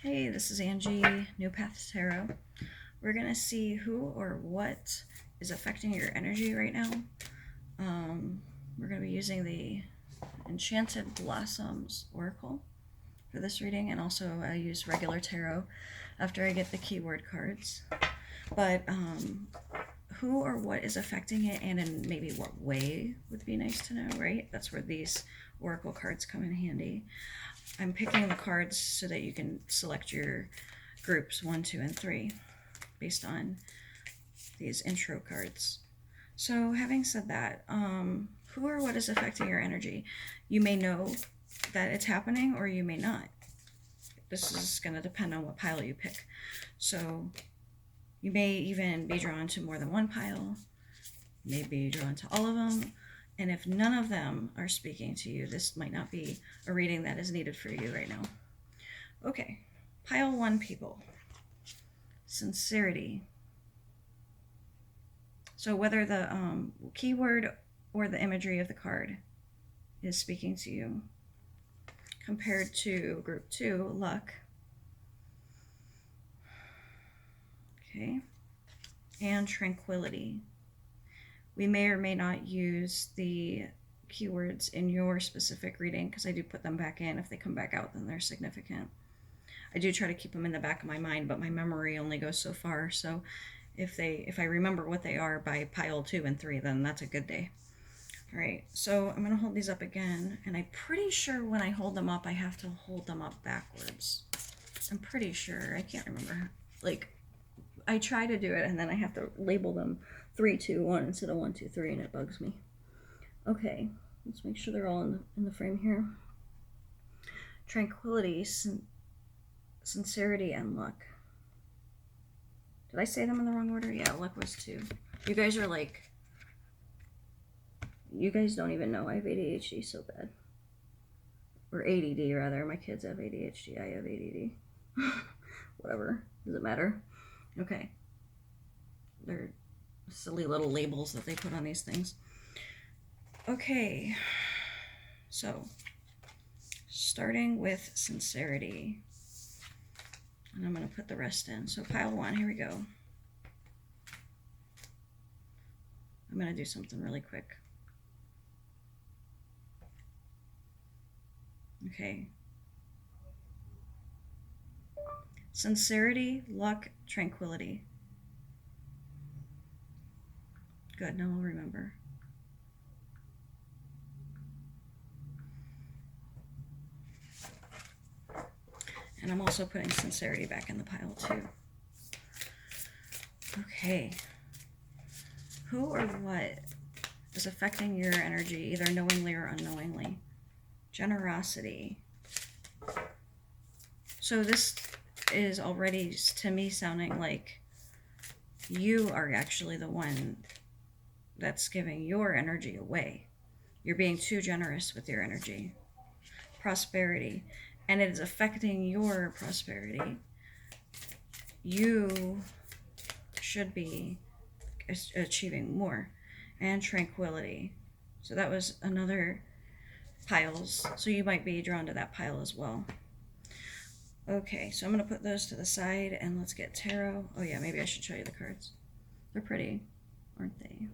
Hey, this is Angie, New Path Tarot. We're going to see who or what is affecting your energy right now. We're going to be using the Enchanted Blossoms Oracle for this reading, and also I use regular tarot after I get the keyword cards. But who or what is affecting it, and in maybe what way would be nice to know, right? That's where these oracle cards come in handy. I'm picking the cards so that you can select your groups 1, 2, and 3 based on these intro cards. So having said that, who or what is affecting your energy? You may know that it's happening, or you may not. This is going to depend on what pile you pick. So you may even be drawn to more than one pile, you may be drawn to all of them, and if none of them are speaking to you, this might not be a reading that is needed for you right now. Okay, pile 1 people. Sincerity. So whether the keyword or the imagery of the card is speaking to you. Compared to group 2, luck. Okay. And tranquility. We may or may not use the keywords in your specific reading because I do put them back in. If they come back out, then they're significant. I do try to keep them in the back of my mind, but my memory only goes so far. So if I remember what they are by pile 2 and 3, then that's a good day. All right, so I'm going to hold these up again, and I'm pretty sure when I hold them up, I have to hold them up backwards. I'm pretty sure. I can't remember. Like, I try to do it, and then I have to label them 3, 2, 1 instead of 1, 2, 3, and it bugs me. Okay, let's make sure they're all in the frame here. Tranquility, sincerity, and luck. Did I say them in the wrong order? Yeah, luck was 2. You guys are like... You guys don't even know I have ADHD so bad. Or ADD, rather. My kids have ADHD. I have ADD. Whatever. Does it matter? Okay. They're silly little labels that they put on these things. Okay. So, starting with sincerity. And I'm going to put the rest in. So pile 1, here we go. I'm going to do something really quick. Okay. Sincerity, luck, tranquility. Good, now I'll remember. And I'm also putting sincerity back in the pile too. Okay. Who or what is affecting your energy, either knowingly or unknowingly? Generosity. So this is already, to me, sounding like you are actually the one that's giving your energy away. You're being too generous with your energy. Prosperity. And it is affecting your prosperity. You should be achieving more. And tranquility. So that was another piles. So you might be drawn to that pile as well. Okay, so I'm going to put those to the side and let's get tarot. Oh yeah, maybe I should show you the cards. They're pretty, aren't they?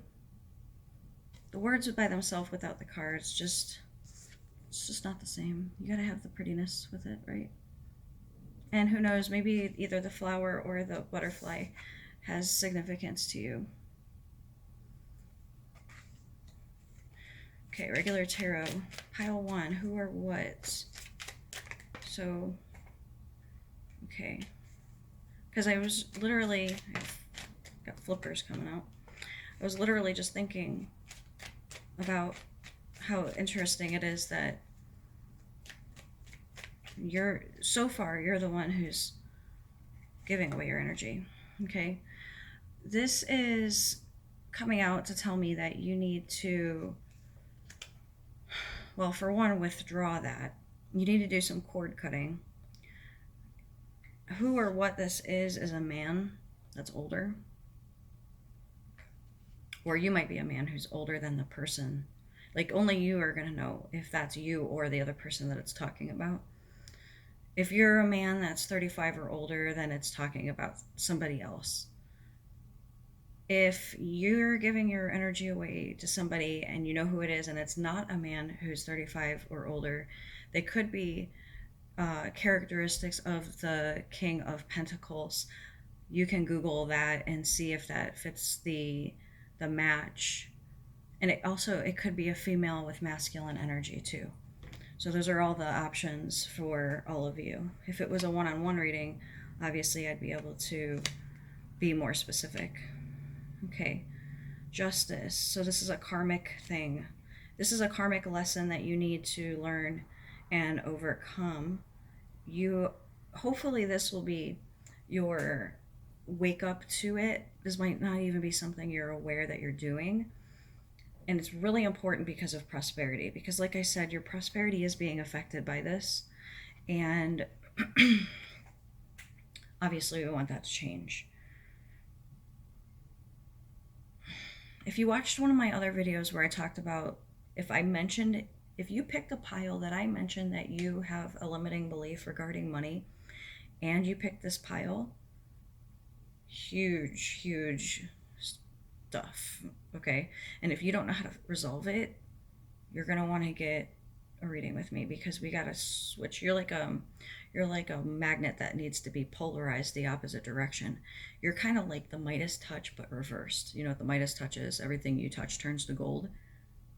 The words by themselves without the cards, it's just not the same. You gotta have the prettiness with it, right? And who knows, maybe either the flower or the butterfly has significance to you. Okay, regular tarot. Pile 1, who or what? So, okay. Because I was literally, I've got flippers coming out. I was literally just thinking about how interesting it is that so far you're the one who's giving away your energy. Okay, this is coming out to tell me that you need to, well, for one, withdraw that. You need to do some cord cutting. Who or what this is a man that's older, or you might be a man who's older than the person. Like, only you are going to know if that's you or the other person that it's talking about. If you're a man that's 35 or older, then it's talking about somebody else. If you're giving your energy away to somebody and you know who it is, and it's not a man who's 35 or older, they could be characteristics of the King of Pentacles. You can Google that and see if that fits the match. And it could be a female with masculine energy too. So those are all the options for all of you. If it was a one-on-one reading, obviously I'd be able to be more specific. Okay, justice. So this is a karmic thing. This is a karmic lesson that you need to learn and overcome. You hopefully this will be your wake up to it. This might not even be something you're aware that you're doing. And it's really important because of prosperity. Because, like I said, your prosperity is being affected by this. And obviously, we want that to change. If you watched one of my other videos where I talked about if you picked a pile that I mentioned that you have a limiting belief regarding money, and you picked this pile, huge, huge stuff, okay? And if you don't know how to resolve it, you're gonna want to get a reading with me, because we gotta switch. You're like a magnet that needs to be polarized the opposite direction. You're kind of like the Midas touch, but reversed. You know what the Midas touch is? Everything you touch turns to gold.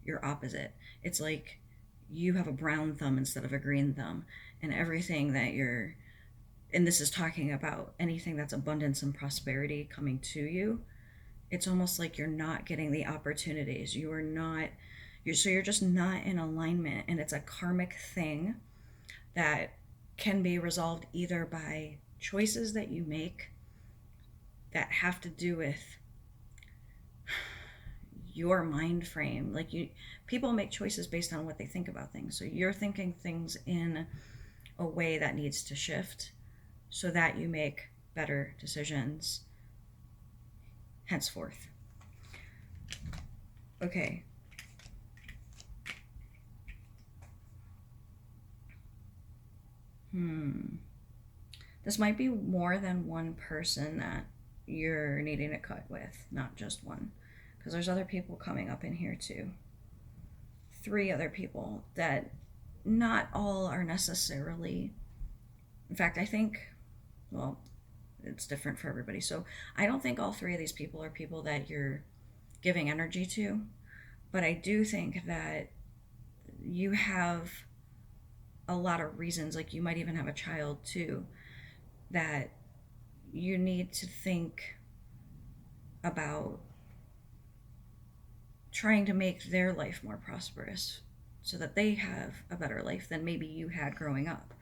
You're opposite. It's like you have a brown thumb instead of a green thumb, and everything that you're and this is talking about anything that's abundance and prosperity coming to you. It's almost like you're not getting the opportunities. You're just not in alignment, and it's a karmic thing that can be resolved either by choices that you make that have to do with your mind frame. People make choices based on what they think about things. So you're thinking things in a way that needs to shift so that you make better decisions henceforth. Okay. This might be more than one person that you're needing to cut with, not just one. Because there's other people coming up in here too. 3 other people that not all are necessarily. In fact, I think, well, it's different for everybody. So I don't think all 3 of these people are people that you're giving energy to. But I do think that you have a lot of reasons, like you might even have a child too, that you need to think about trying to make their life more prosperous so that they have a better life than maybe you had growing up.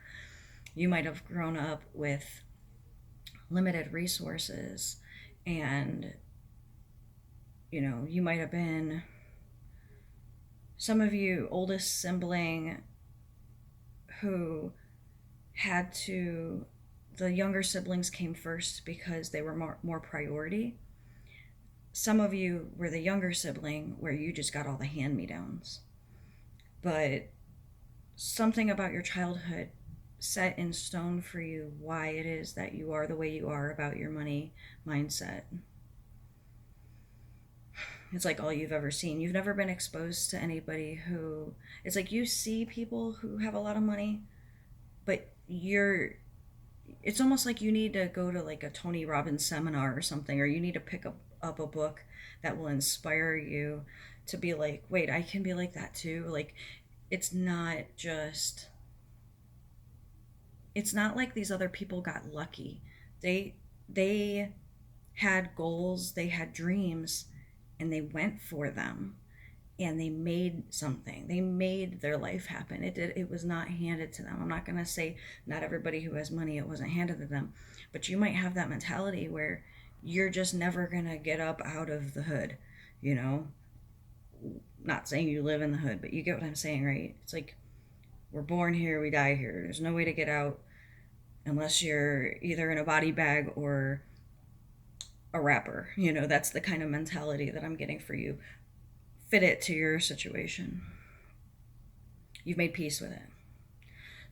You might have grown up with limited resources, and you might have been, some of you, oldest sibling who the younger siblings came first because they were more priority. Some of you were the younger sibling where you just got all the hand-me-downs. But something about your childhood set in stone for you why it is that you are the way you are about your money mindset. It's like all you've ever seen. You've never been exposed to anybody who... It's like you see people who have a lot of money, but it's almost like you need to go to like a Tony Robbins seminar or something, or you need to pick up a book that will inspire you to be like, wait, I can be like that too. Like, it's not like these other people got lucky. They had goals, they had dreams, and they went for them, and they made something. They made their life happen. It was not handed to them. I'm not going to say not everybody who has money, it wasn't handed to them, but you might have that mentality where you're just never going to get up out of the hood, Not saying you live in the hood, but you get what I'm saying, right? It's like, we're born here, we die here. There's no way to get out unless you're either in a body bag or a rapper. That's the kind of mentality that I'm getting for you. Fit it to your situation. You've made peace with it.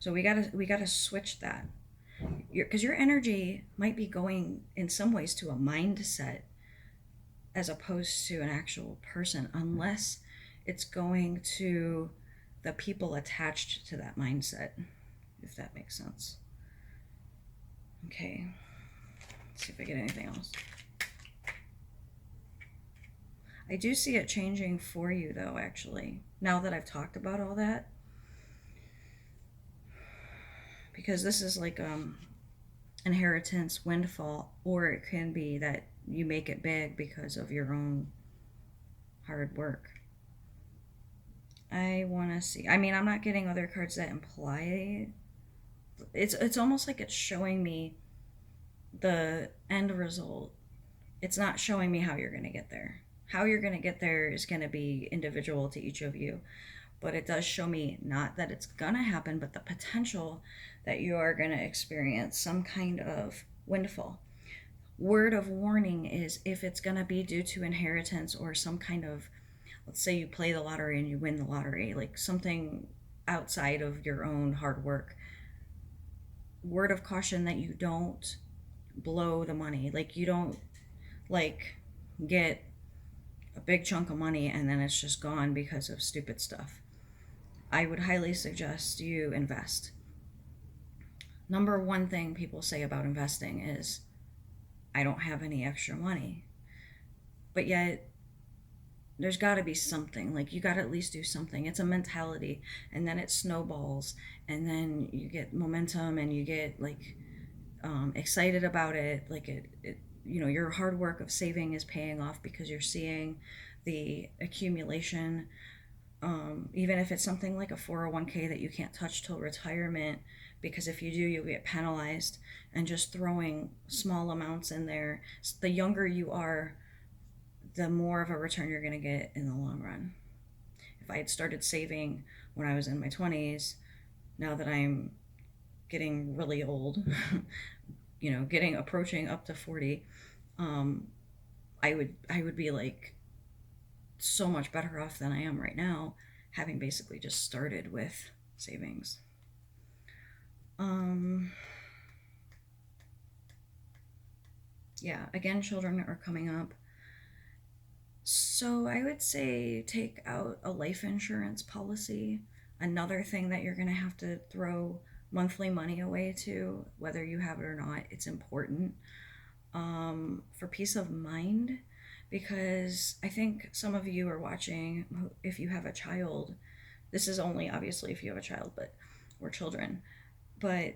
So we gotta switch that. Because your energy might be going in some ways to a mindset as opposed to an actual person, unless it's going to the people attached to that mindset, if that makes sense. Okay, let's see if I get anything else. I do see it changing for you, though, actually, now that I've talked about all that. Because this is like inheritance, windfall, or it can be that you make it big because of your own hard work. I want to see. I mean, I'm not getting other cards that imply. It's almost like it's showing me the end result. It's not showing me how you're going to get there. How you're going to get there is going to be individual to each of you. But it does show me not that it's going to happen, but the potential that you are going to experience some kind of windfall. Word of warning is if it's going to be due to inheritance or some kind of, let's say you play the lottery and you win the lottery, like something outside of your own hard work. Word of caution that you don't blow the money. Like you don't like get a big chunk of money and then it's just gone because of stupid stuff. I would highly suggest you invest. Number one thing people say about investing is, I don't have any extra money. But yet, there's got to be something. Like, you got to at least do something. It's a mentality. And then it snowballs. And then you get momentum and you get, like, excited about it. Like, your hard work of saving is paying off because you're seeing the accumulation. Even if it's something like a 401k that you can't touch till retirement, because if you do, you'll get penalized. And just throwing small amounts in there, the younger you are, the more of a return you're going to get in the long run. If I had started saving when I was in my 20s, now that I'm getting really old, approaching up to 40, I would be like so much better off than I am right now, having basically just started with savings. Yeah, again, children are coming up. So I would say take out a life insurance policy. Another thing that you're going to have to throw monthly money away to, whether you have it or not, it's important for peace of mind. Because I think some of you are watching, if you have a child, this is only obviously if you have a child, or children, but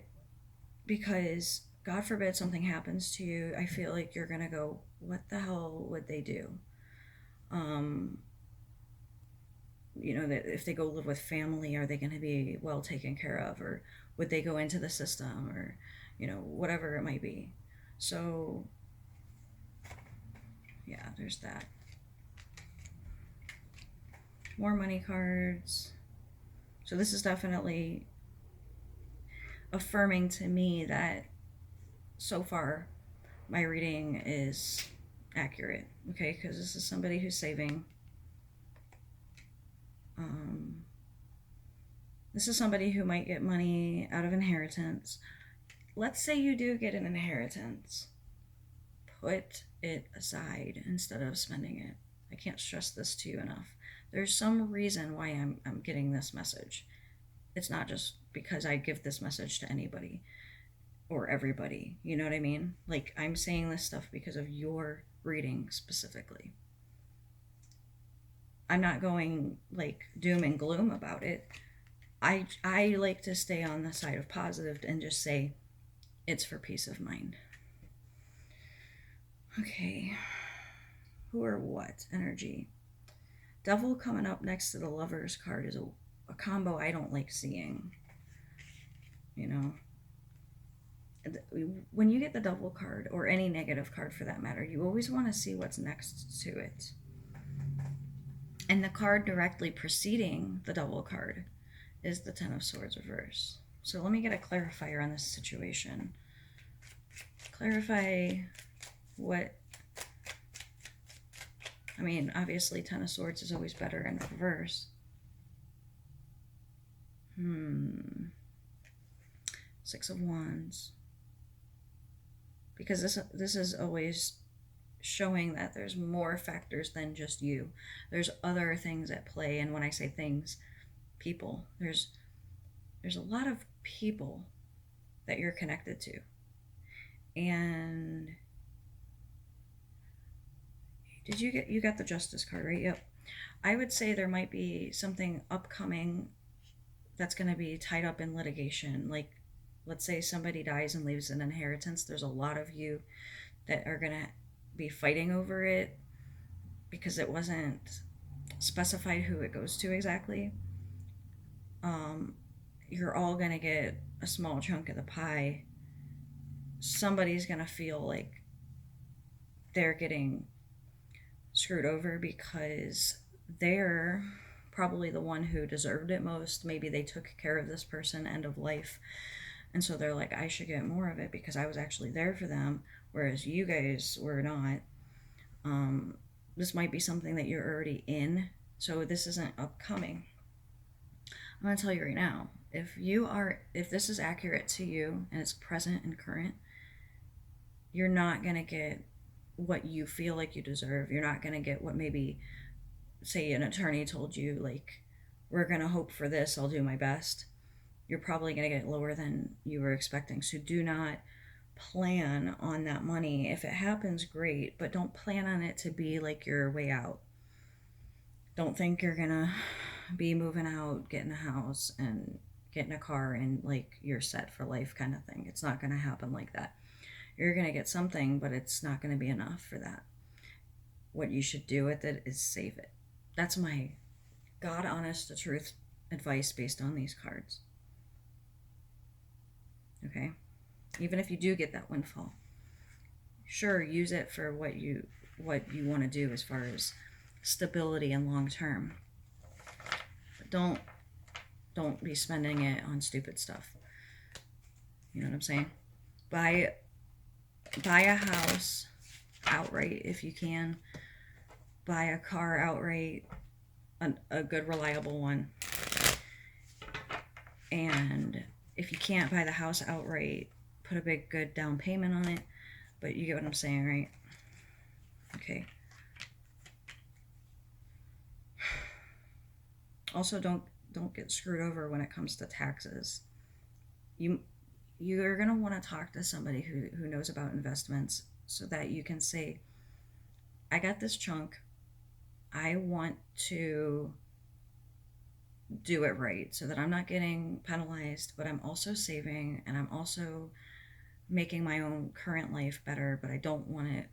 because God forbid something happens to you, I feel like you're gonna go, what the hell would they do? That if they go live with family, are they going to be well taken care of, or would they go into the system, or whatever it might be. So yeah, there's that. More money cards. So this is definitely affirming to me that so far my reading is accurate, okay? Because this is somebody who's saving. This is somebody who might get money out of inheritance. Let's say you do get an inheritance. Put it aside instead of spending it. I can't stress this to you enough. There's some reason why I'm getting this message. It's not just because I give this message to anybody or everybody. You know what I mean? Like, I'm saying this stuff because of your reading specifically. I'm not going like doom and gloom about it. I like to stay on the side of positive and just say it's for peace of mind. Okay. Who or what energy? Devil coming up next to the Lovers card is a combo I don't like seeing. When you get the Devil card, or any negative card for that matter, you always want to see what's next to it. And the card directly preceding the Devil card is the Ten of Swords reverse. So let me get a clarifier on this situation. Clarify what... I mean, obviously, Ten of Swords is always better in reverse. Six of Wands. Because this is always showing that there's more factors than just you. There's other things at play, and when I say things, people. There's a lot of people that you're connected to. And you got the Justice card, right? Yep. I would say there might be something upcoming that's going to be tied up in litigation. Like, let's say somebody dies and leaves an inheritance. There's a lot of you that are going to be fighting over it because it wasn't specified who it goes to exactly. You're all going to get a small chunk of the pie. Somebody's going to feel like they're getting screwed over because they're probably the one who deserved it most. Maybe they took care of this person end of life, and so they're like, I should get more of it because I was actually there for them, whereas you guys were not. This might be something that you're already in, so this isn't upcoming. I'm going to tell you right now, if this is accurate to you and it's present and current, you're not going to get what you feel like you deserve. You're not going to get what maybe, say, an attorney told you, like, we're going to hope for this, I'll do my best. You're probably going to get lower than you were expecting. So do not plan on that money. If it happens, great, but don't plan on it to be like your way out. Don't think you're going to be moving out, getting a house, and getting a car, and like you're set for life kind of thing. It's not going to happen like that. You're going to get something, but it's not going to be enough for that. What you should do with it is save it. That's my God honest to truth advice based on these cards. Okay? Even if you do get that windfall, sure, use it for what you want to do as far as stability and long term. But don't be spending it on stupid stuff. You know what I'm saying? Buy a house outright if you can. Buy a car outright, a good reliable one. And if you can't buy the house outright, put a big good down payment on it. But you get what I'm saying, right? Okay. Also, don't get screwed over when it comes to taxes. You're going to want to talk to somebody who knows about investments so that you can say, I got this chunk. I want to do it right so that I'm not getting penalized, but I'm also saving and I'm also making my own current life better, but I don't want it.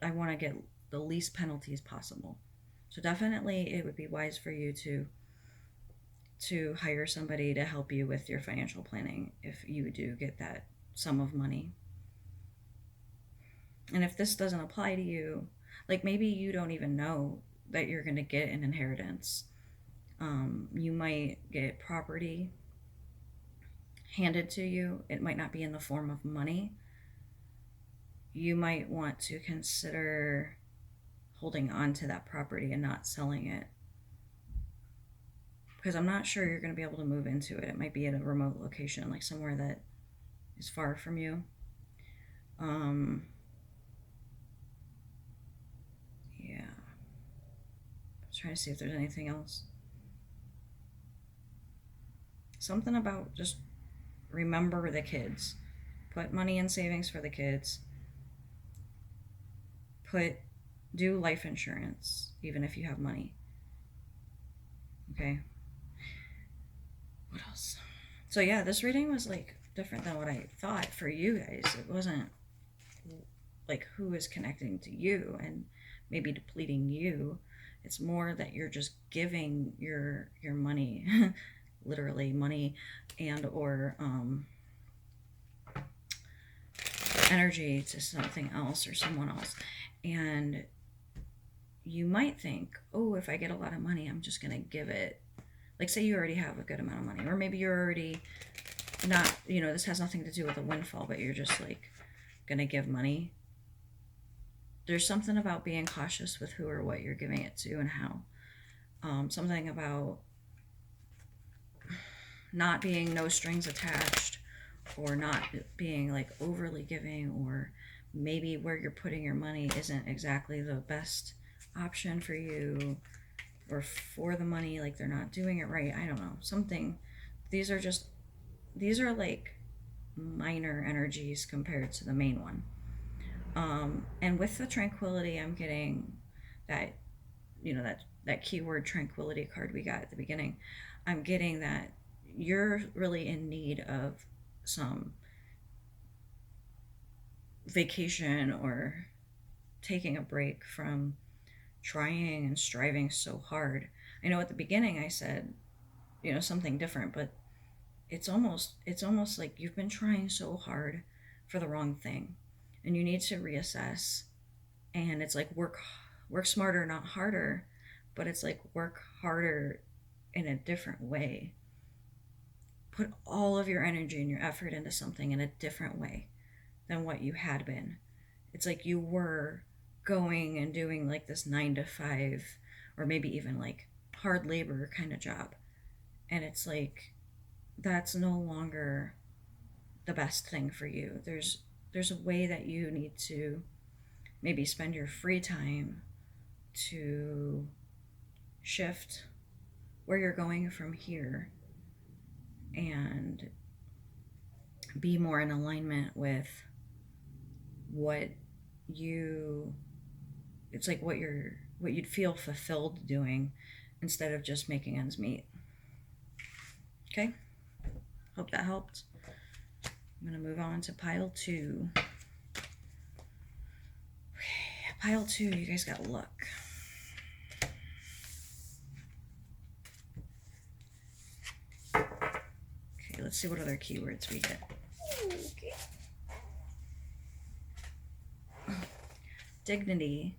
I want to get the least penalties possible. So definitely it would be wise for you to hire somebody to help you with your financial planning if you do get that sum of money. And if this doesn't apply to you, like maybe you don't even know that you're going to get an inheritance. You might get property handed to you. It might not be in the form of money. You might want to consider holding on to that property and not selling it, because I'm not sure you're going to be able to move into it. It might be at a remote location, like somewhere that is far from you. Yeah. I'm trying to see if there's anything else. Something about just remember the kids. Put money in savings for the kids. Do life insurance, even if you have money. Okay. What else? So yeah, this reading was like different than what I thought for you guys. It wasn't like who is connecting to you and maybe depleting you. It's more that you're just giving your money, literally money, and or energy to something else or someone else. And you might think, oh, if I get a lot of money, I'm just going to give it. Like, say you already have a good amount of money, or maybe you're already not, this has nothing to do with a windfall, but you're just like going to give money. There's something about being cautious with who or what you're giving it to and how. Something about not being no strings attached, for not being like overly giving, or maybe where you're putting your money isn't exactly the best option for you, or for the money, like they're not doing it right. I don't know, something. These are like minor energies compared to the main one. And with the tranquility, I'm getting that, that keyword tranquility card we got at the beginning. I'm getting that you're really in need of some vacation, or taking a break from trying and striving so hard. I know at the beginning I said, something different, but it's almost like you've been trying so hard for the wrong thing, and you need to reassess. And it's like work smarter, not harder, but it's like work harder in a different way. Put all of your energy and your effort into something in a different way than what you had been. It's like you were going and doing like this 9 to 5, or maybe even like hard labor kind of job. And it's like that's no longer the best thing for you. There's a way that you need to maybe spend your free time to shift where you're going from here, and be more in alignment with what you it's like what you'd feel fulfilled doing, instead of just making ends meet. Okay, hope that helped. I'm going to move on to pile 2. Pile 2, you guys got luck. Okay, let's see what other keywords we get. Okay. Dignity.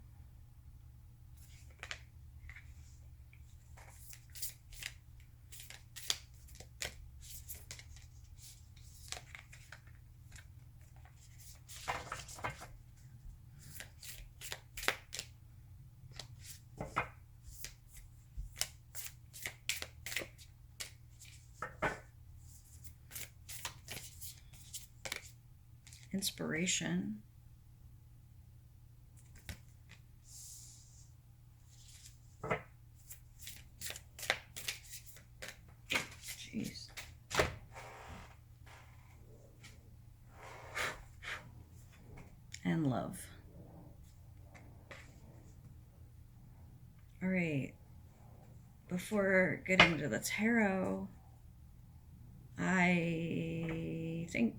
Inspiration. Jeez. And love. All right. Before getting to the tarot, I think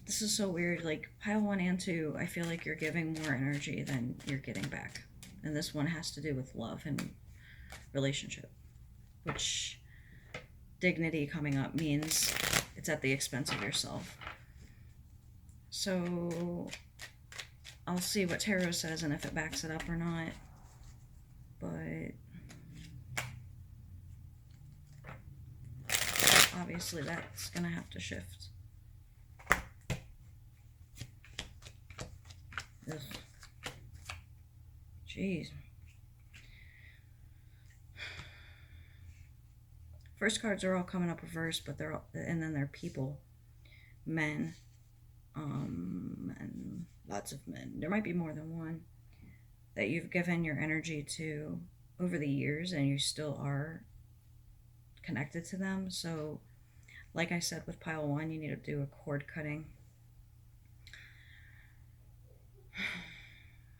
this is so weird. Like pile 1 and 2, I feel like you're giving more energy than you're getting back. And this one has to do with love and relationship, which dignity coming up means it's at the expense of yourself. So I'll see what tarot says and if it backs it up or not. But obviously that's gonna have to shift. Ugh. Jeez. First cards are all coming up reversed, but they're all, and then they're people, men, and lots of men. There might be more than one that you've given your energy to over the years, and you still are connected to them. So, like I said with pile 1, you need to do a cord cutting.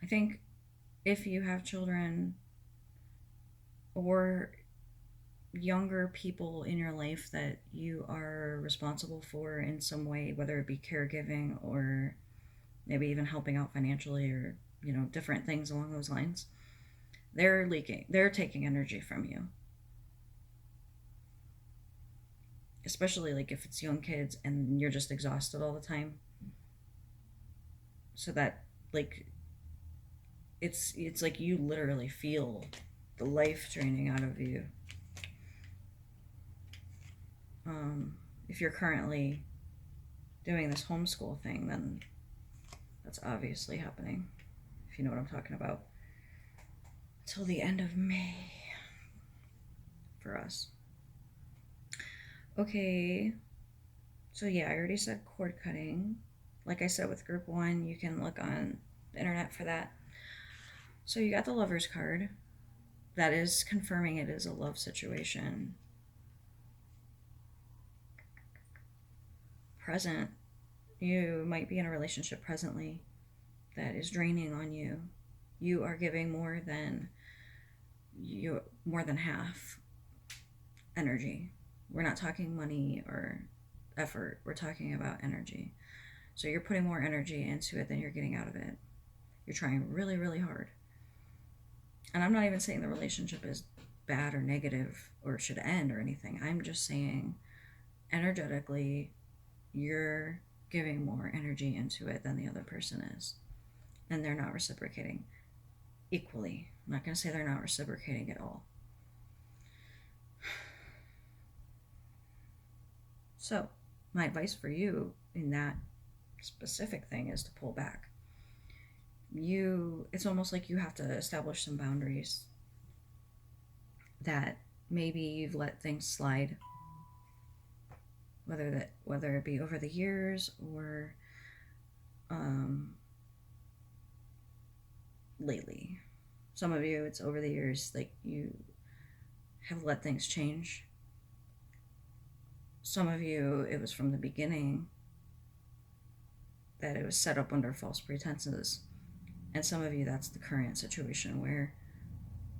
I think if you have children or younger people in your life that you are responsible for in some way, whether it be caregiving or maybe even helping out financially, or different things along those lines, they're taking energy from you, especially like if it's young kids and you're just exhausted all the time. So that like it's like you literally feel the life draining out of you. If you're currently doing this homeschool thing, then that's obviously happening, if you know what I'm talking about. Till the end of May for us. Okay, so yeah, I already said cord cutting. Like I said with group 1, you can look on the internet for that. So you got the Lover's card. That is confirming it is a love situation. Present, you might be in a relationship presently that is draining on you. You are giving more than half energy. We're not talking money or effort. We're talking about energy. So you're putting more energy into it than you're getting out of it. You're trying really, really hard. And I'm not even saying the relationship is bad or negative or should end or anything. I'm just saying energetically, you're giving more energy into it than the other person is. And they're not reciprocating equally. I'm not going to say they're not reciprocating at all. So, my advice for you in that specific thing is to pull back. It's almost like you have to establish some boundaries that maybe you've let things slide, whether it be over the years or lately. Some of you, it's over the years, like you have let things change. Some of you, it was from the beginning that it was set up under false pretenses. And some of you, that's the current situation where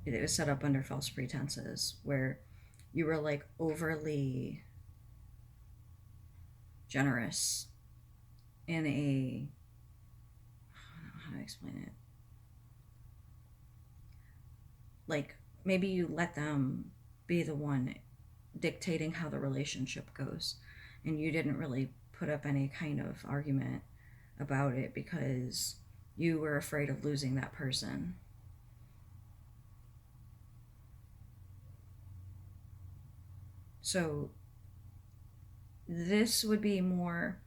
it was set up under false pretenses, where you were like overly generous in a, I don't know how to explain it. Like maybe you let them be the one dictating how the relationship goes, and you didn't really put up any kind of argument about it because you were afraid of losing that person. So this would be more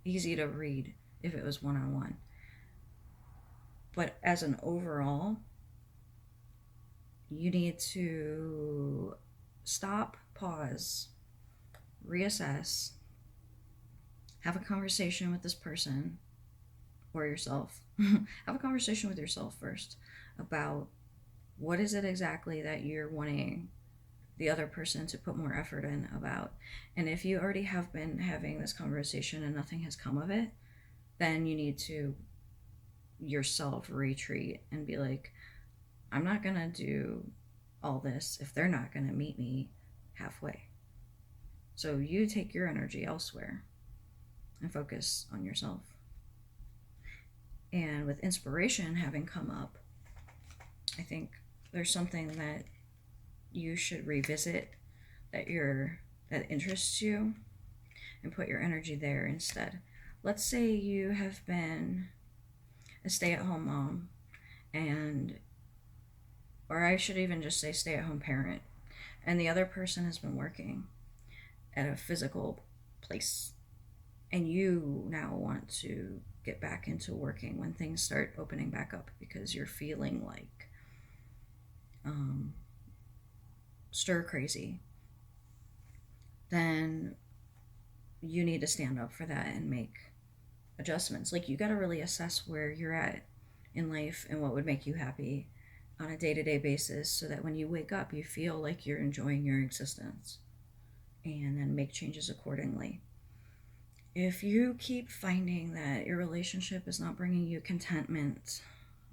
easy to read if it was one-on-one. But as an overall, you need to stop, pause, reassess, have a conversation with this person or yourself. Have a conversation with yourself first about what is it exactly that you're wanting the other person to put more effort in about. And if you already have been having this conversation and nothing has come of it, then you need to yourself retreat and be like, I'm not gonna do all this if they're not gonna meet me halfway. So you take your energy elsewhere and focus on yourself. And with inspiration having come up, I think there's something that you should revisit that interests you and put your energy there instead. Let's say you have been a stay-at-home mom, or I should even just say stay-at-home parent, and the other person has been working at a physical place, and you now want to get back into working when things start opening back up because you're feeling like stir crazy, then you need to stand up for that and make adjustments. Like you got to really assess where you're at in life and what would make you happy on a day-to-day basis so that when you wake up you feel like you're enjoying your existence, and then make changes accordingly. If you keep finding that your relationship is not bringing you contentment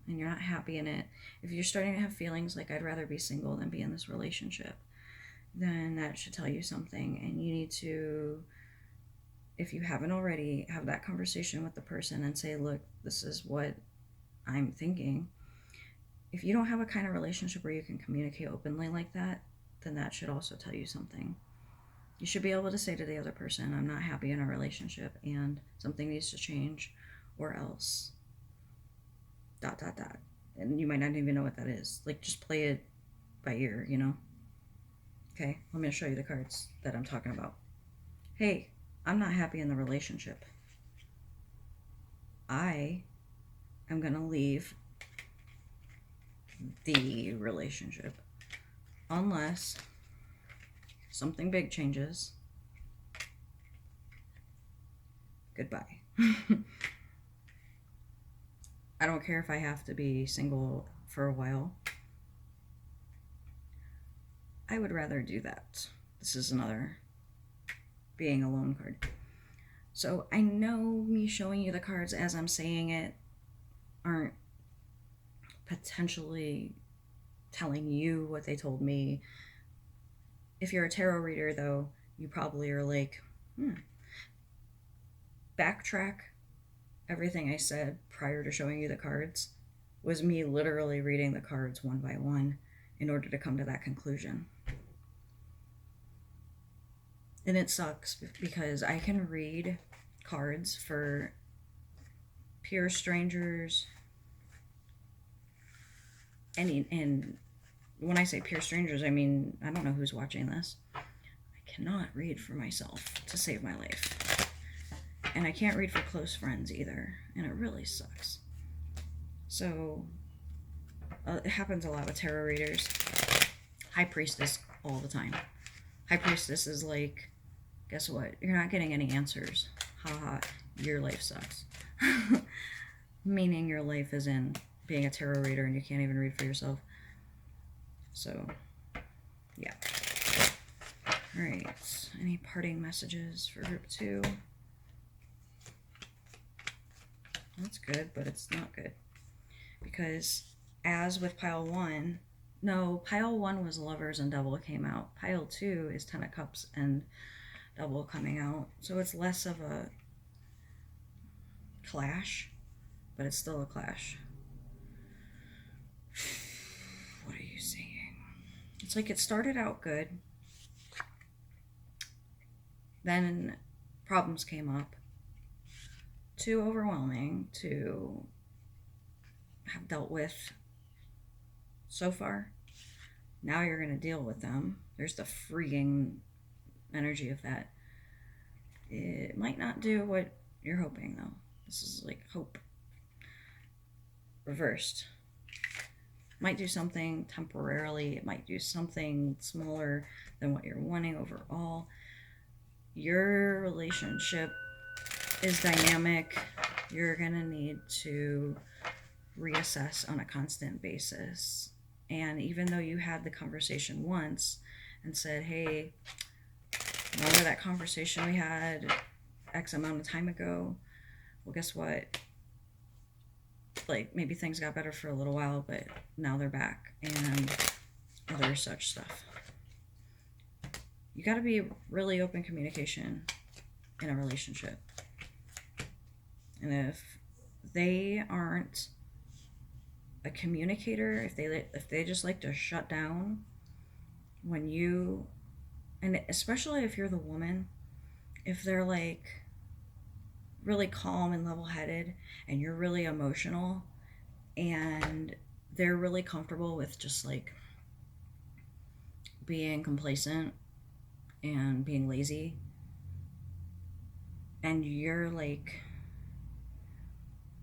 and you're not happy in it, if you're starting to have feelings like I'd rather be single than be in this relationship, then that should tell you something. And you need to, if you haven't already, have that conversation with the person and say, look, this is what I'm thinking. If you don't have a kind of relationship where you can communicate openly like that, then that should also tell you something. You should be able to say to the other person, I'm not happy in a relationship and something needs to change, or else ... And you might not even know what that is. Like, just play it by ear, you know? Okay, let me show you the cards that I'm talking about. Hey, I'm not happy in the relationship. I am going to leave the relationship unless something big changes. Goodbye. I don't care if I have to be single for a while. I would rather do that. This is another being alone card. So I know me showing you the cards as I'm saying it aren't potentially telling you what they told me. If you're a tarot reader, though, you probably are like, backtrack. Everything I said prior to showing you the cards was me literally reading the cards one by one in order to come to that conclusion. And it sucks because I can read cards for pure strangers. And when I say pure strangers, I mean, I don't know who's watching this. I cannot read for myself to save my life. And I can't read for close friends either. And it really sucks. So it happens a lot with tarot readers. High Priestess all the time. High Priestess is like, guess what? You're not getting any answers. Haha, your life sucks. Meaning your life is in being a tarot reader and you can't even read for yourself. So, yeah. Alright, any parting messages for group 2? That's good, but it's not good. Because as with pile 1, no, pile 1 was Lovers and Devil came out. Pile 2 is Ten of Cups and Devil coming out. So it's less of a clash, but it's still a clash. What are you saying? It's like it started out good. Then problems came up. Too overwhelming to have dealt with so far. Now you're going to deal with them. There's the freeing energy of that. It might not do what you're hoping, though. This is like hope reversed. Might do something temporarily. It might do something smaller than what you're wanting overall. Your relationship is dynamic. You're going to need to reassess on a constant basis. And even though you had the conversation once and said, hey, remember that conversation we had X amount of time ago? Well, guess what? Like, maybe things got better for a little while, but now they're back and other such stuff. You got to be really open communication in a relationship. And if they aren't a communicator, if they just like to shut down when you, and especially if you're the woman, if they're like really calm and level-headed and you're really emotional and they're really comfortable with just like being complacent and being lazy, and you're like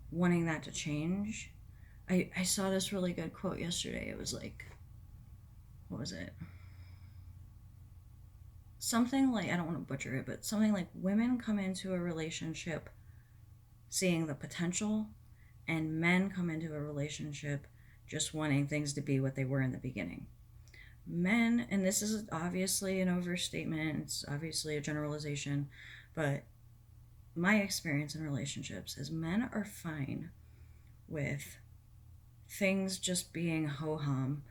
wanting that to change. I saw this really good quote yesterday. It was like, what was it? Something like, I don't want to butcher it, but something like, women come into a relationship seeing the potential, and men come into a relationship just wanting things to be what they were in the beginning. Men, and this is obviously an overstatement, it's obviously a generalization, but my experience in relationships is men are fine with things just being ho-hum,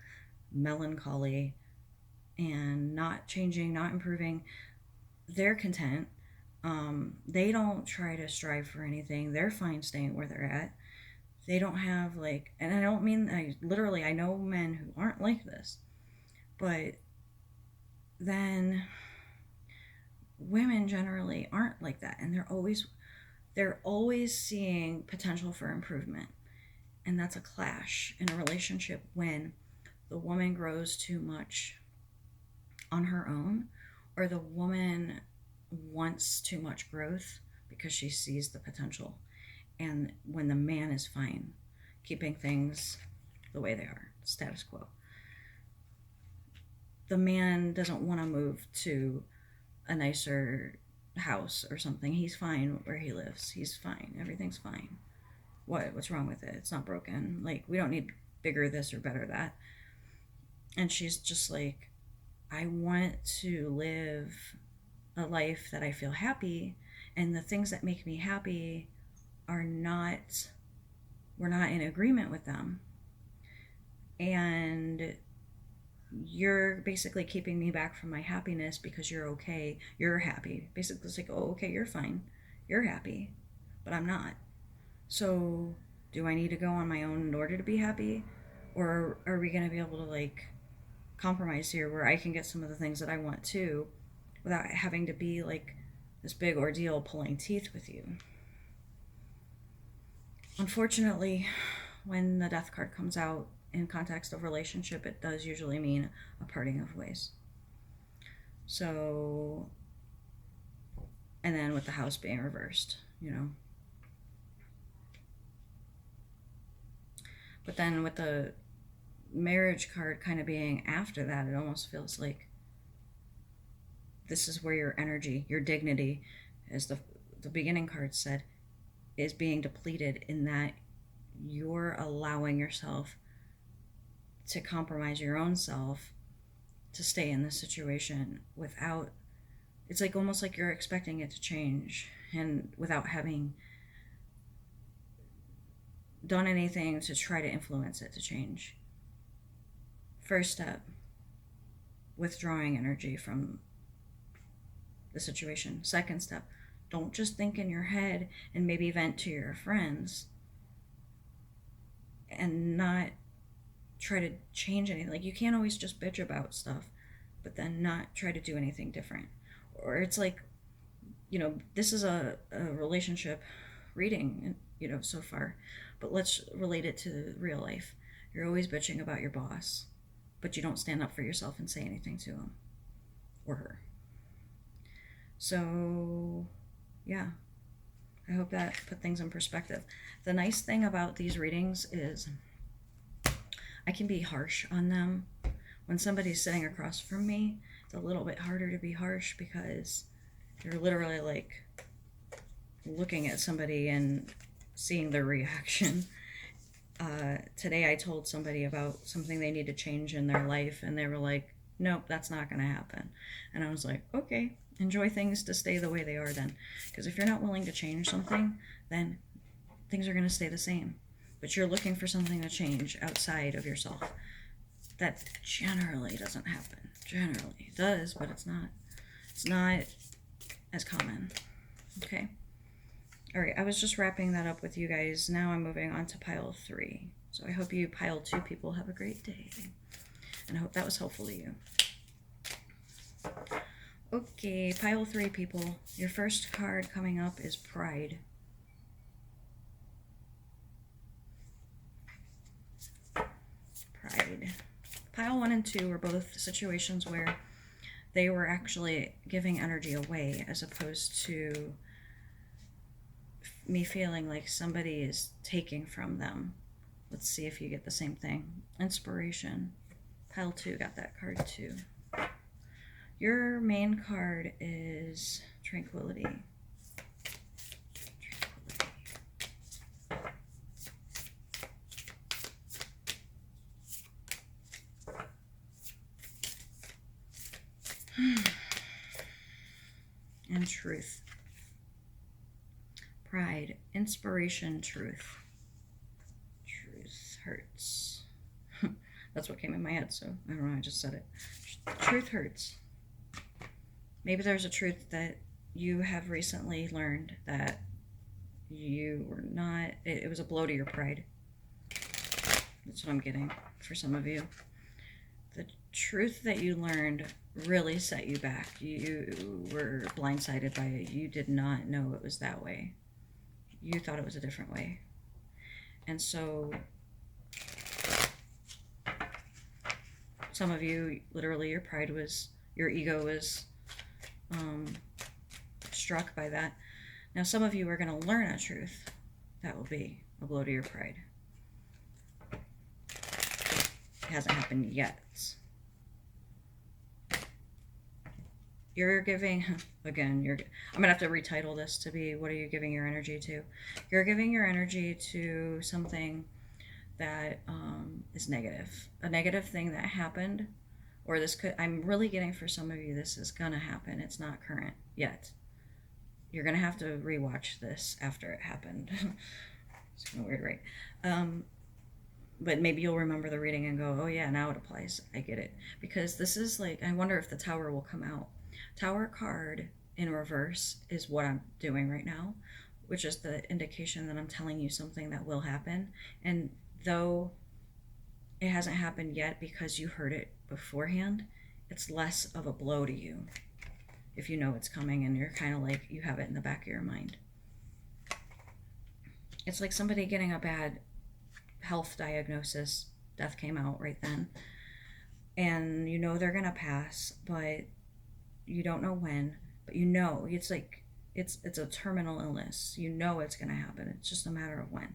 melancholy, and not changing, not improving. They're content. They don't try to strive for anything. They're fine staying where they're at. They don't have like, and I don't mean, I know men who aren't like this, but then women generally aren't like that, and they're always seeing potential for improvement. And that's a clash in a relationship when the woman grows too much on her own, or the woman wants too much growth because she sees the potential, and when the man is fine keeping things the way they are, status quo. the man doesn't want to move to a nicer house or something. He's fine where he lives. He's fine. Everything's fine. What's wrong with it? It's not broken. Like, we don't need bigger this or better that. And she's just like, I want to live a life that I feel happy, and the things that make me happy are not, we're not in agreement with them. And you're basically keeping me back from my happiness because you're okay, you're happy. Basically, it's like, oh, okay, you're fine, you're happy, but I'm not. So, do I need to go on my own in order to be happy? Or are we going to be able to, like, compromise here where I can get some of the things that I want too without having to be, like, this big ordeal pulling teeth with you? Unfortunately, when the death card comes out in context of relationship, it does usually mean a parting of ways. So, and then with the house being reversed, you know. But then with the marriage card kind of being after that, it almost feels like this is where your energy, your dignity, as the beginning card said, is being depleted, in that you're allowing yourself to compromise your own self to stay in this situation without, it's like almost like you're expecting it to change, and without having done anything to try to influence it to change. First step, withdrawing energy from the situation. Second step, don't just think in your head and maybe vent to your friends and not try to change anything. Like, you can't always just bitch about stuff, but then not try to do anything different. Or it's like, you know, this is a relationship reading, you know, so far, but let's relate it to real life. You're always bitching about your boss, but you don't stand up for yourself and say anything to him or her. So, yeah, I hope that put things in perspective. The nice thing about these readings is I can be harsh on them. When somebody's sitting across from me, it's a little bit harder to be harsh because you're literally like looking at somebody and seeing their reaction. Today I told somebody about something they need to change in their life, and they were like, nope, that's not going to happen. And I was like, okay, enjoy things to stay the way they are then. Because if you're not willing to change something, then things are going to stay the same. But you're looking for something to change outside of yourself. That generally doesn't happen. Generally it does, but it's not as common. Okay. All right, I was just wrapping that up with you guys. Now I'm moving on to pile 3. So I hope you pile 2 people have a great day. And I hope that was helpful to you. Okay, pile 3 people. Your first card coming up is Pride. Pride. Pile 1 and 2 were both situations where they were actually giving energy away, as opposed to me feeling like somebody is taking from them. Let's see if you get the same thing. Inspiration. Pile 2 got that card too. Your main card is Tranquility. And Truth. Pride, inspiration, truth. Truth hurts. That's what came in my head, so I don't know, I just said it. Truth hurts. Maybe there's a truth that you have recently learned that you were not, it was a blow to your pride. That's what I'm getting for some of you. The truth that you learned really set you back. You were blindsided by it. You did not know it was that way. You thought it was a different way. And so some of you, literally your pride was, your ego was struck by that. Now some of you are going to learn a truth that will be a blow to your pride. It hasn't happened yet. You're giving, again, I'm gonna have to retitle this to be, what are you giving your energy to? You're giving your energy to something that is negative, a negative thing that happened, or this could, I'm really getting for some of you, this is gonna happen. It's not current yet. You're gonna have to rewatch this after it happened. It's kind of weird, right? But maybe you'll remember the reading and go, oh yeah, now it applies. I get it. Because this is like, I wonder if the Tower will come out. Tower card in reverse is what I'm doing right now, which is the indication that I'm telling you something that will happen. And though it hasn't happened yet because you heard it beforehand, it's less of a blow to you if you know it's coming and you're kind of like, you have it in the back of your mind. It's like somebody getting a bad health diagnosis, death came out right then, and you know they're gonna pass, but you don't know when, but you know it's like it's a terminal illness. You know it's gonna happen. It's just a matter of when.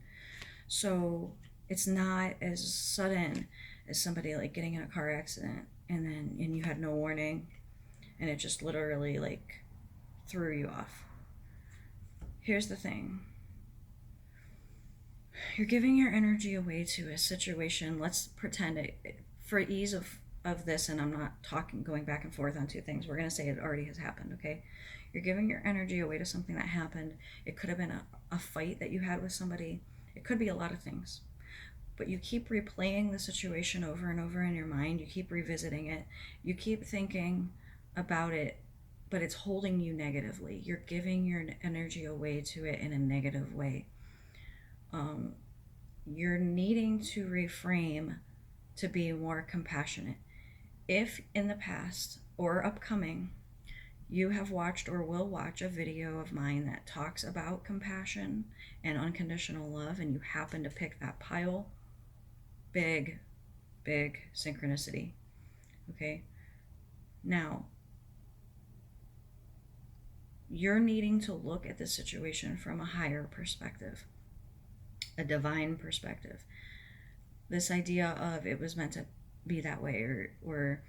So it's not as sudden as somebody like getting in a car accident and you had no warning and it just literally like threw you off. Here's the thing. You're giving your energy away to a situation. Let's pretend it, for ease of this, and I'm not going back and forth on two things. We're going to say it already has happened, okay? You're giving your energy away to something that happened. It could have been a fight that you had with somebody. It could be a lot of things. But you keep replaying the situation over and over in your mind. You keep revisiting it. You keep thinking about it, but it's holding you negatively. You're giving your energy away to it in a negative way. You're needing to reframe to be more compassionate. If in the past or upcoming you have watched or will watch a video of mine that talks about compassion and unconditional love, and you happen to pick that pile, big synchronicity. Okay? Now, you're needing to look at the situation from a higher perspective, a divine perspective. This idea of it was meant to be that way, or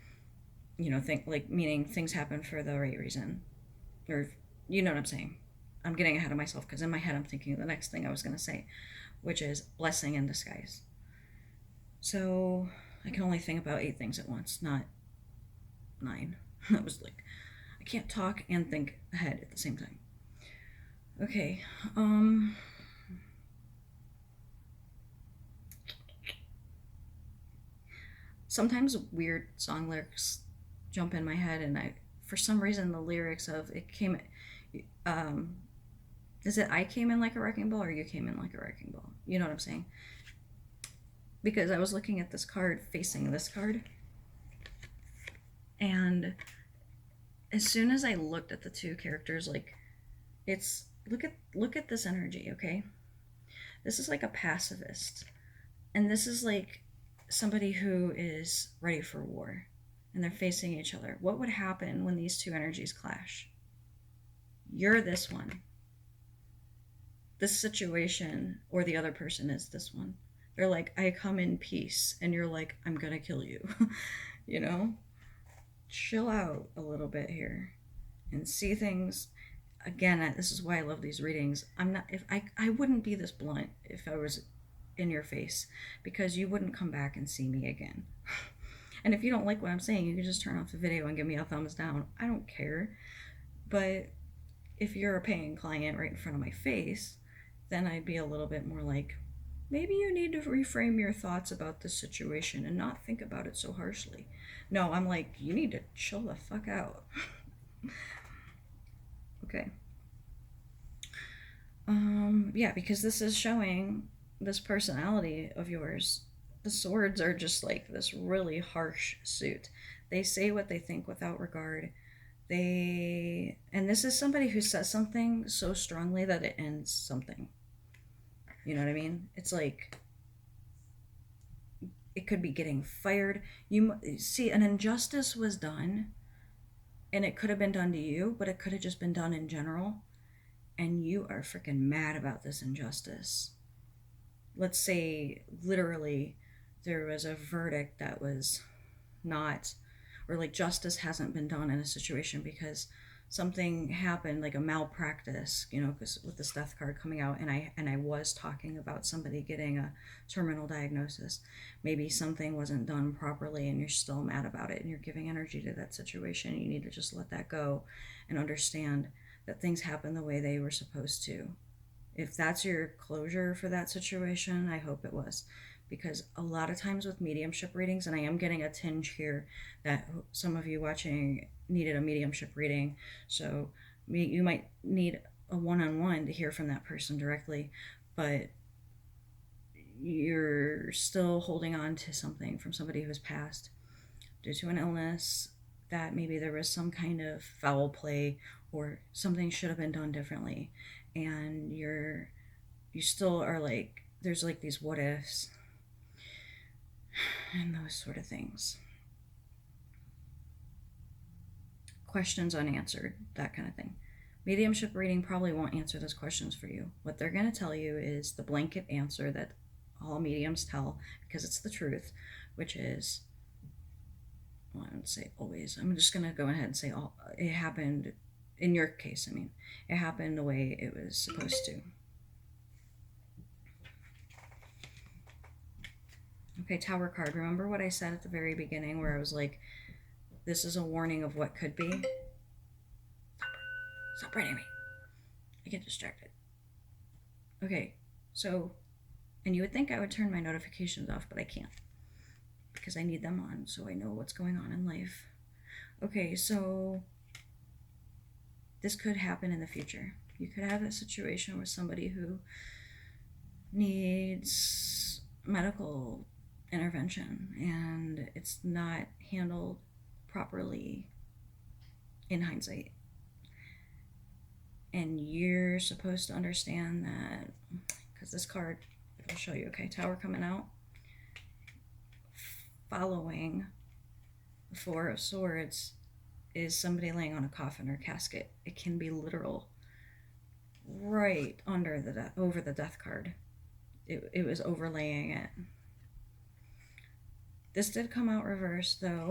you know, think like, meaning things happen for the right reason, or you know what I'm saying. I'm getting ahead of myself because in my head I'm thinking the next thing I was going to say, which is blessing in disguise. So I can only think about 8 things at once, not 9. That was like, I can't talk and think ahead at the same time. Okay, sometimes weird song lyrics jump in my head, and for some reason, the lyrics of it came, is it I came in like a wrecking ball or you came in like a wrecking ball? You know what I'm saying? Because I was looking at this card facing this card, and as soon as I looked at the two characters, like, it's, look at this energy, okay? This is like a pacifist, and this is like somebody who is ready for war, and they're facing each other. What would happen when these two energies clash? You're this one. This situation, or the other person is this one. They're like, I come in peace, and you're like, I'm gonna kill you. You know? Chill out a little bit here and see things. Again, this is why I love these readings. I wouldn't be this blunt if I was in your face, because you wouldn't come back and see me again. And if you don't like what I'm saying, you can just turn off the video and give me a thumbs down. I don't care. But if you're a paying client right in front of my face, then I'd be a little bit more like, maybe you need to reframe your thoughts about this situation and not think about it so harshly. No, I'm like, you need to chill the fuck out. Okay. Yeah, because this is showing this personality of yours. The swords are just like this really harsh suit. They say what they think without regard. And this is somebody who says something so strongly that it ends something. You know what I mean? It's like, it could be getting fired. You see, an injustice was done, and it could have been done to you, but it could have just been done in general, and you are freaking mad about this injustice. Let's say literally there was a verdict that was not, or like justice hasn't been done in a situation because something happened, like a malpractice, you know, because with this death card coming out, and I was talking about somebody getting a terminal diagnosis. Maybe something wasn't done properly and you're still mad about it and you're giving energy to that situation. You need to just let that go and understand that things happen the way they were supposed to. If that's your closure for that situation, I hope it was. Because a lot of times with mediumship readings, and I am getting a tinge here that some of you watching needed a mediumship reading, so you might need a one-on-one to hear from that person directly, but you're still holding on to something from somebody who's passed due to an illness, that maybe there was some kind of foul play or something should have been done differently, and you still are like, there's like these what ifs and those sort of things, questions unanswered, that kind of thing. Mediumship reading probably won't answer those questions for you. What they're going to tell you is the blanket answer that all mediums tell, because it's the truth, which is, well, I would say always. I'm just going to go ahead and say all, it happened in your case. I mean, it happened the way it was supposed to. Okay, Tower card. Remember what I said at the very beginning where I was like, this is a warning of what could be? Stop writing me. I get distracted. Okay, so, and you would think I would turn my notifications off, but I can't. Because I need them on so I know what's going on in life. Okay, so this could happen in the future. You could have a situation with somebody who needs medical intervention and it's not handled properly in hindsight. And you're supposed to understand that, because this card, I'll show you, okay, Tower coming out, following the Four of Swords is somebody laying on a coffin or casket. It can be literal, right under over the death card. It was overlaying it. This did come out reversed though.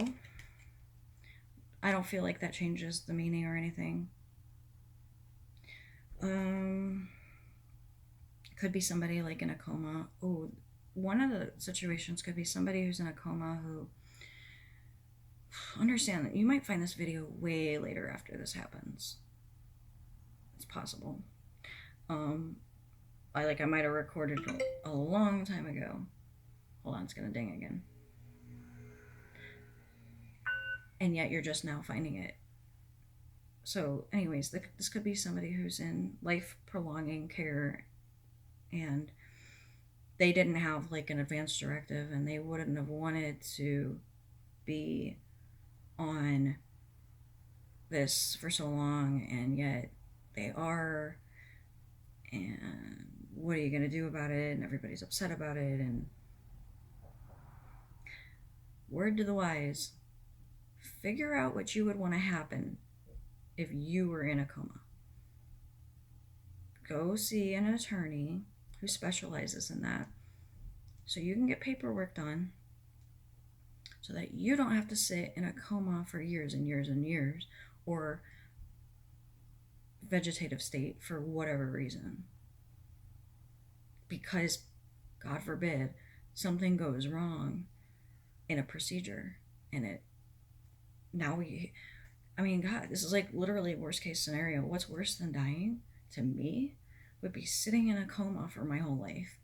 I don't feel like that changes the meaning or anything. Could be somebody like in a coma. Oh, one of the situations could be somebody who's in a coma who, understand that you might find this video way later after this happens. It's possible. I might have recorded a long time ago. Hold on, it's gonna ding again. And yet you're just now finding it. So anyways, this could be somebody who's in life prolonging care and they didn't have like an advance directive and they wouldn't have wanted to be on this for so long, and yet they are, and what are you going to do about it? And everybody's upset about it. And word to the wise, figure out what you would want to happen if you were in a coma. Go see an attorney who specializes in that so you can get paperwork done so that you don't have to sit in a coma for years and years and years, or vegetative state for whatever reason. Because, God forbid, something goes wrong in a procedure and God, this is like literally worst case scenario. What's worse than dying to me would be sitting in a coma for my whole life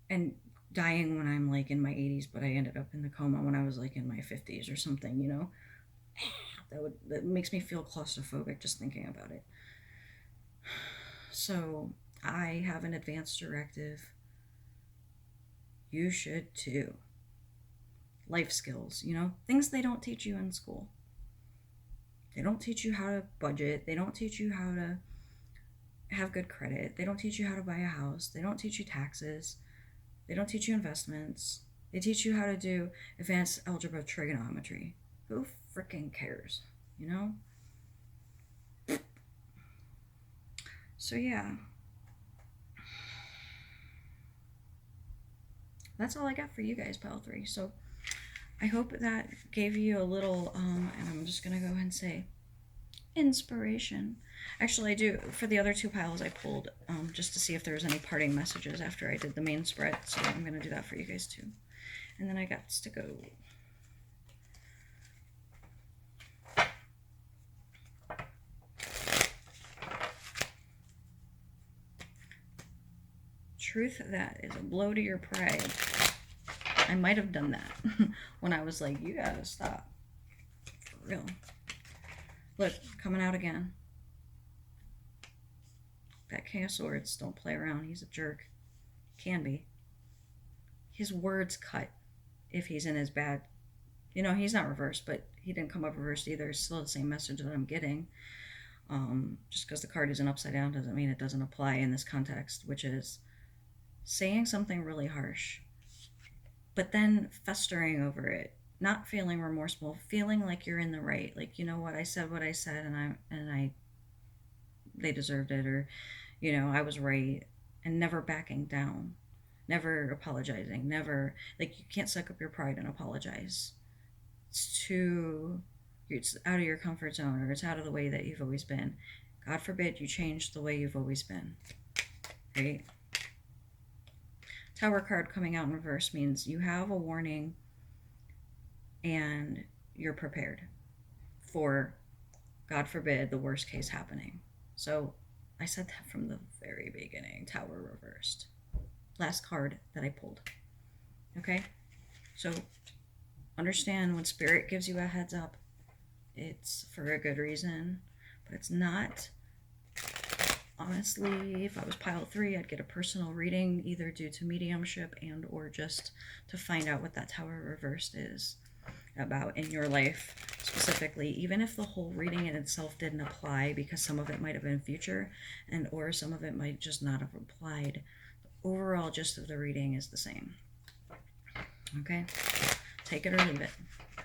and dying when I'm like in my 80s, but I ended up in the coma when I was like in my 50s or something, you know? That makes me feel claustrophobic just thinking about it. So I have an advance directive. You should too. Life skills, you know, things they don't teach you in school. They don't teach you how to budget. They don't teach you how to have good credit. They don't teach you how to buy a house. They don't teach you taxes. They don't teach you investments. They teach you how to do advanced algebra trigonometry. Who freaking cares, you know? So yeah. That's all I got for you guys, Pile 3. So I hope that gave you a little, and I'm just going to go ahead and say inspiration. Actually, I do, for the other two piles I pulled, just to see if there was any parting messages after I did the main spread, so I'm going to do that for you guys too. And then I got to go. Truth that is a blow to your pride. I might have done that when I was like, you gotta stop. For real. Look, coming out again. That King of Swords, don't play around. He's a jerk. Can be. His words cut if he's in his bad. You know, he's not reversed, but he didn't come up reversed either. It's still the same message that I'm getting. Just because the card isn't upside down doesn't mean it doesn't apply in this context, which is saying something really harsh, but then festering over it, not feeling remorseful, feeling like you're in the right, like, you know what, I said what I said, and I they deserved it, or, you know, I was right, and never backing down, never apologizing, never, like, you can't suck up your pride and apologize. It's out of your comfort zone, or it's out of the way that you've always been. God forbid you change the way you've always been, right? Tower card coming out in reverse means you have a warning and you're prepared for, God forbid, the worst case happening. So I said that from the very beginning. Tower reversed. Last card that I pulled. Okay? So understand when Spirit gives you a heads up, it's for a good reason, but it's not. Honestly, if I was pile 3, I'd get a personal reading, either due to mediumship and or just to find out what that tower reversed is about in your life specifically, even if the whole reading in itself didn't apply, because some of it might have been future and or some of it might just not have applied. The overall gist of the reading is the same. Okay? Take it or leave it.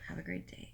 Have a great day.